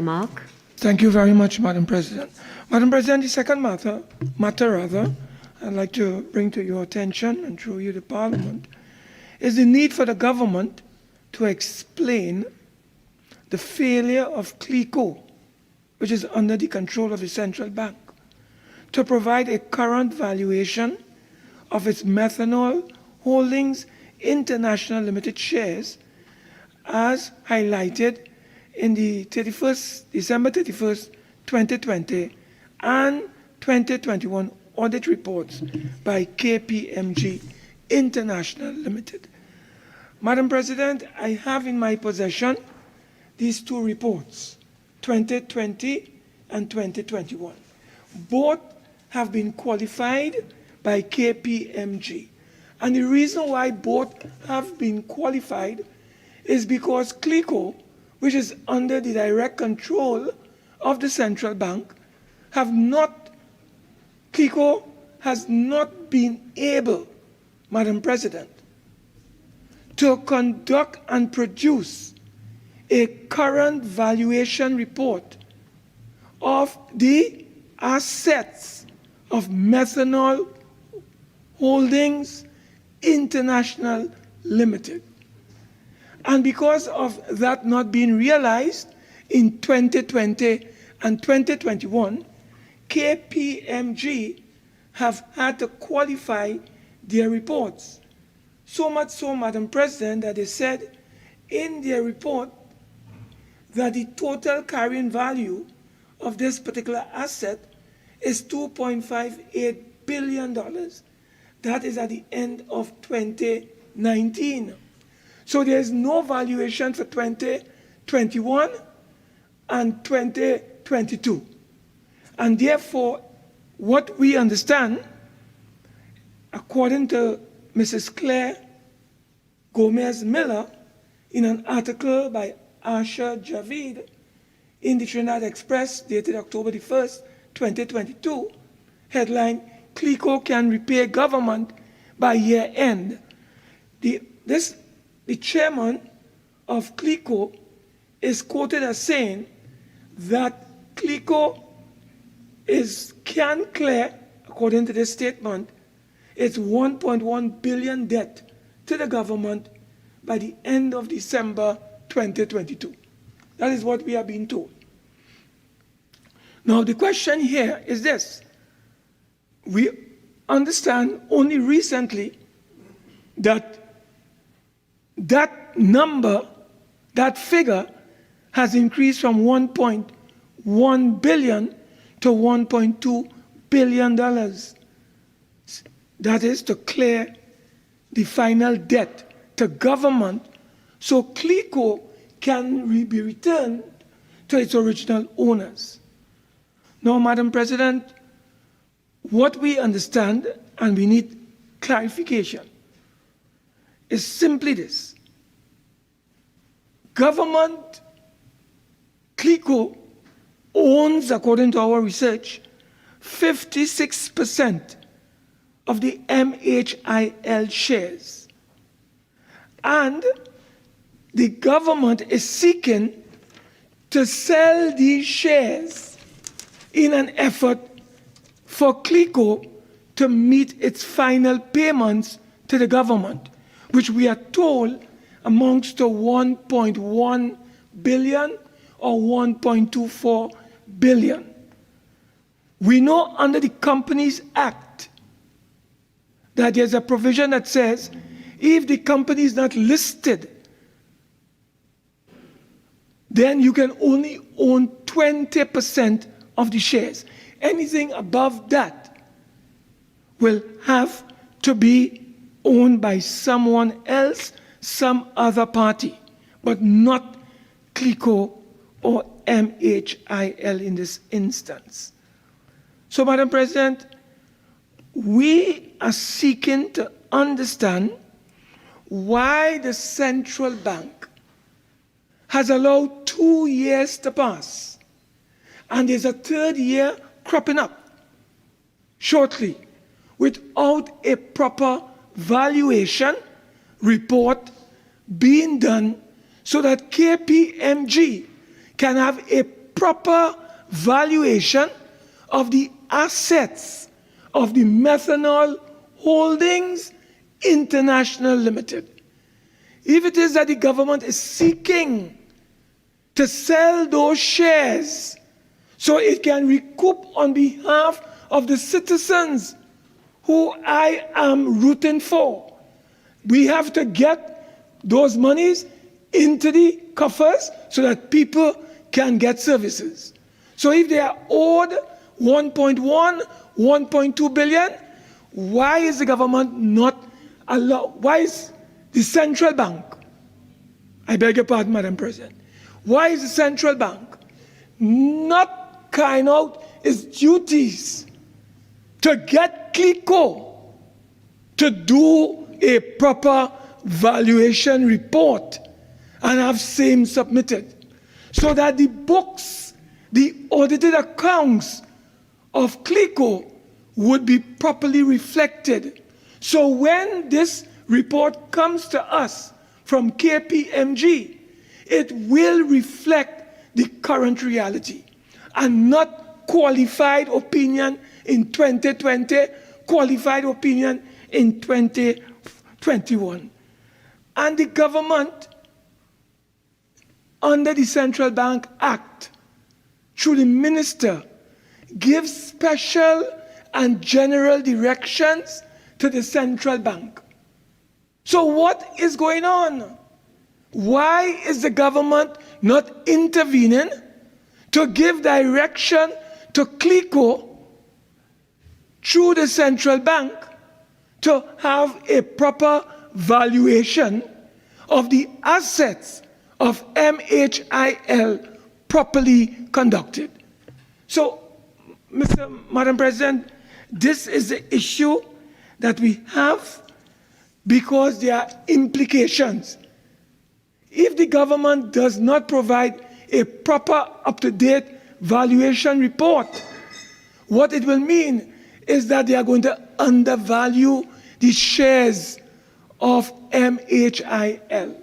Mark. Thank you very much, Madam President. Madam President, the second matter I'd like to bring to your attention and through you to Parliament is the need for the government to explain the failure of CLICO, which is under the control of the central bank, to provide a current valuation of its methanol holdings international limited shares as highlighted in the December 31st, 2020 and 2021 audit reports by KPMG International Limited. Madam President, I have in my possession these two reports, 2020 and 2021. Both have been qualified by KPMG. And the reason why both have been qualified is because CLICO, which is under the direct control of the central bank, CLICO has not been able, Madam President, to conduct and produce a current valuation report of the assets of Methanol Holdings International Limited. And because of that not being realized in 2020 and 2021, KPMG have had to qualify their reports. So much so, Madam President, that they said in their report that the total carrying value of this particular asset is $2.58 billion. That is at the end of 2019. So there is no valuation for 2021 and 2022. And therefore, what we understand, according to Mrs. Claire Gomez Miller, in an article by Asha Javid in the Trinidad Express dated October the 1st, 2022, headline, CLICO can repay government by year end. The chairman of CLICO is quoted as saying that CLICO can clear, according to this statement, its $1.1 billion debt to the government by the end of December 2022. That is what we are being told. Now the question here is this. We understand only recently that number, that figure has increased from $1.1 billion to $1.2 billion. That is to clear the final debt to government so CLICO can be returned to its original owners. Now, Madam President, what we understand, and we need clarification, is simply this. Government, CLICO, owns, according to our research, 56% of the MHIL shares. And the government is seeking to sell these shares in an effort for CLICO to meet its final payments to the government, which we are told amounts to $1.1 billion or $1.24 billion. We know under the Companies Act that there's a provision that says if the company is not listed, then you can only own 20% of the shares. Anything above that will have to be owned by someone else, some other party, but not CLICO or MHIL in this instance. So, Madam President, we are seeking to understand why the central bank has allowed 2 years to pass, and there's a third year cropping up shortly without a proper valuation report being done so that KPMG can have a proper valuation of the assets of the Methanol Holdings International Limited. If it is that the government is seeking to sell those shares so it can recoup on behalf of the citizens who I am rooting for, we have to get those monies into the coffers so that people can get services. So if they are owed 1.1, 1.2 billion, why is the government not allowed? Why is the central bank, I beg your pardon, Madam President, why is the central bank not carrying out its duties to get CLICO to do a proper valuation report and have same submitted, so that the books, the audited accounts of CLICO would be properly reflected? So when this report comes to us from KPMG, it will reflect the current reality and not qualified opinion in 2020, qualified opinion in 2021. And the government, under the Central Bank Act, through the minister, gives special and general directions to the central bank. So what is going on? Why is the government not intervening to give direction to CLICO through the central bank to have a proper valuation of the assets of MHIL properly conducted? So, Madam President, this is the issue that we have, because there are implications. If the government does not provide a proper, up-to-date valuation report, what it will mean is that they are going to undervalue the shares of MHIL.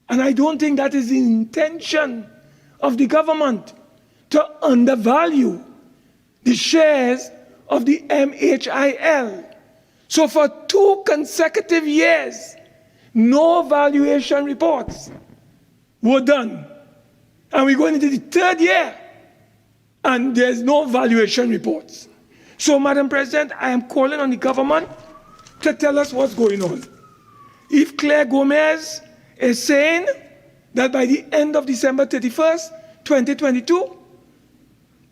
And I don't think that is the intention of the government, to undervalue the shares of the MHIL. So for 2 consecutive years, no valuation reports were done. And we're going into the 3rd year, and there's no valuation reports. So, Madam President, I am calling on the government to tell us what's going on. If Claire Gomez is saying that by the end of December 31st, 2022,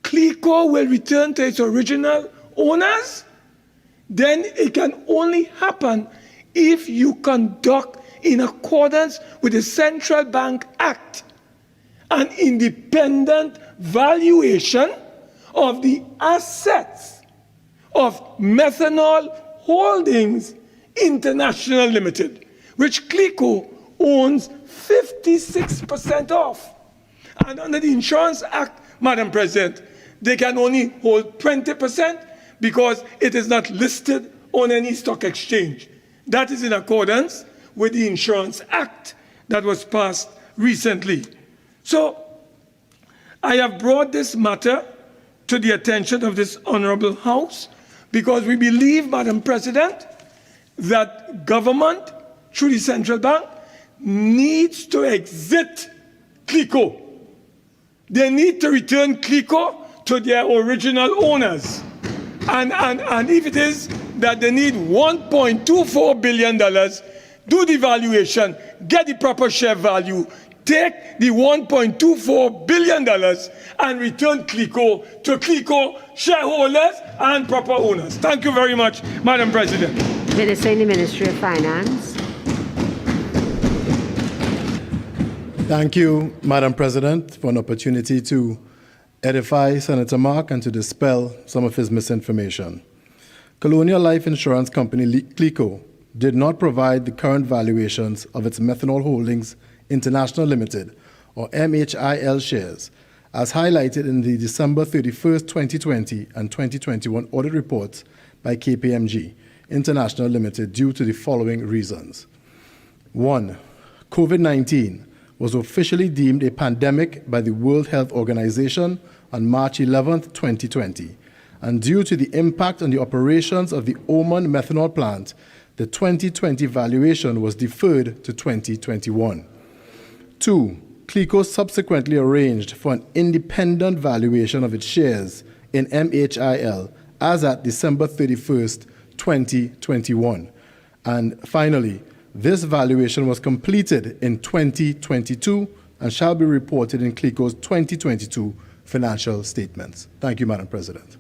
CLICO will return to its original owners, then it can only happen if you conduct, in accordance with the Central Bank Act, an independent valuation of the assets of Methanol Holdings International Limited, which CLICO owns 56% of. And under the Insurance Act, Madam President, they can only hold 20% because it is not listed on any stock exchange. That is in accordance with the Insurance Act that was passed recently. So I have brought this matter to the attention of this Honorable House because we believe, Madam President, that government, through the central bank, needs to exit CLICO. They need to return CLICO to their original owners. And if it is that they need $1.24 billion, do the valuation, get the proper share value, take the $1.24 billion and return CLICO to CLICO shareholders and proper owners. Thank you very much, Madam President. Minister in the Ministry of Finance. Thank you, Madam President, for an opportunity to edify Senator Mark and to dispel some of his misinformation. Colonial Life Insurance Company, CLICO, did not provide the current valuations of its Methanol Holdings International Limited, or MHIL shares, as highlighted in the December 31st, 2020 and 2021 audit reports by KPMG International Limited due to the following reasons. 1. COVID-19 was officially deemed a pandemic by the World Health Organization on March 11, 2020. And due to the impact on the operations of the Oman methanol plant, the 2020 valuation was deferred to 2021. 2. CLICO subsequently arranged for an independent valuation of its shares in MHIL as at December 31st, 2021. And finally, this valuation was completed in 2022 and shall be reported in CLICO's 2022 financial statements. Thank you, Madam President.